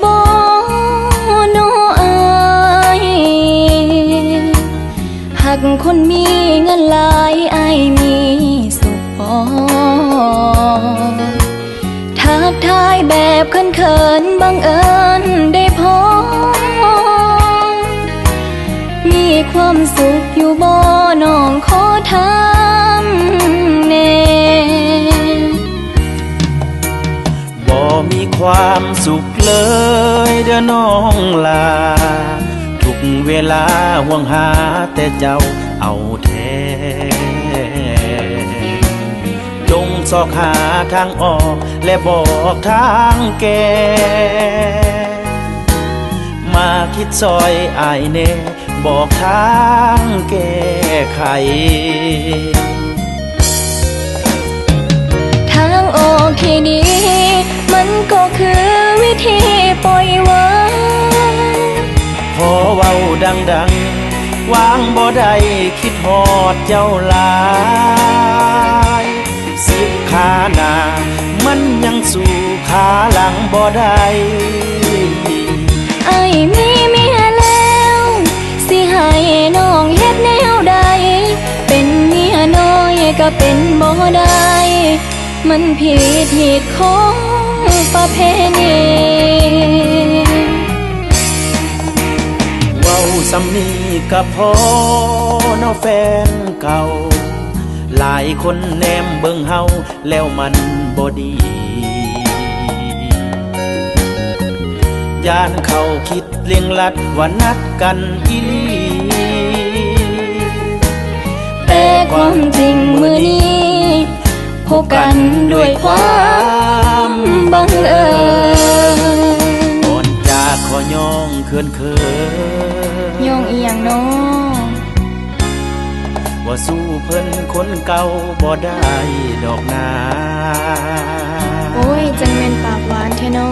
บ่น้ออายหักคนมีเงินหลายอายมีสุขพอทักทายแบบเขินๆบังเอิญได้พอมีความสุขอยู่บ่น้องขอถามแน่บ่มีความสุขเลยเด้อน้องลาทุกเวลาห่วงหาแต่เจ้าเอาแท้จงซอกหาทางออกและบอกทางแก้มาคิดซอยอายแน่บอกทางแก้ไขทางออกที่ดีมันก็คือวิธีปล่อยวางพอเว้าดังๆวางบ่ได้คิดฮอดเจ้าหลายสิบขาหน้ามันยังสู่ขาหลังบ่ได้ไอ้มีเมียแล้วสิให้น้องเฮ็ดแนวใดเป็นเมียน้อยก็เป็นบ่ได้มันผิดเหตุของประเพณีเว้าสำนีก็พอน้อแฟนเก่าหลายคนแนมเบิ่งเฮาแล้วมันบ่ดีย่านเขาคิดเลียงลัดว่านัดกันอีหลีแต่ความจริงมื้อนี้พบกันด้วยความบังเอิญก่อนจากขอย่องเขินย่องอีหยังน้อว่าสู้เพิ่นคนเก่าบ่ได้ดอกนาโอ้ยจังแม่นปากหวานแท้น้อ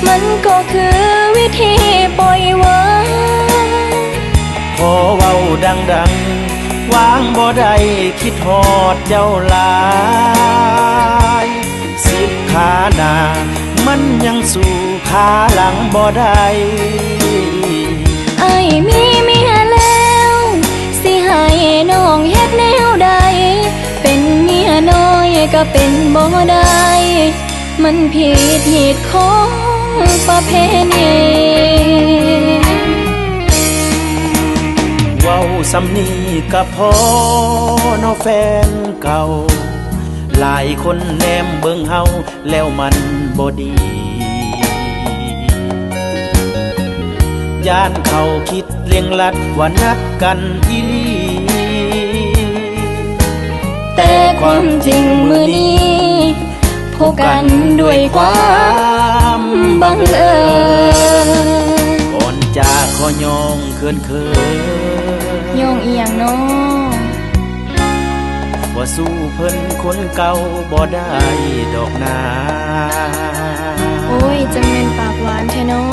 มันก็คือวิธีปล่อยวางพอเว้าดังๆวางบ่ได้คิดฮอดเจ้าหลายสิบขาหน้ามันยังสู่ขาหลังบ่ได้ไอ้มีเมียแล้วสิให้น้องเฮ็ดแนวใดเป็นเมียน้อยก็เป็นบ่ได้มันผิดเหตุของประเพณีเว้าสำนีก็พอน้อแฟนเก่าหลายคนแนมเบิ่งเฮาแล้วมันบ่ดีย่านเขาคิดเลียงลัดว่านัดกันอีหลีแต่ความจริงมื้อนี้พบกันด้วยความบังเอิญก่อนจากขอย่องเขินย่องอีหยังน้อว่าสู้เพิ่นคนเก่าบ่ได้ดอกนาโอ้ยจังแม่นปากหวานแท้น้อ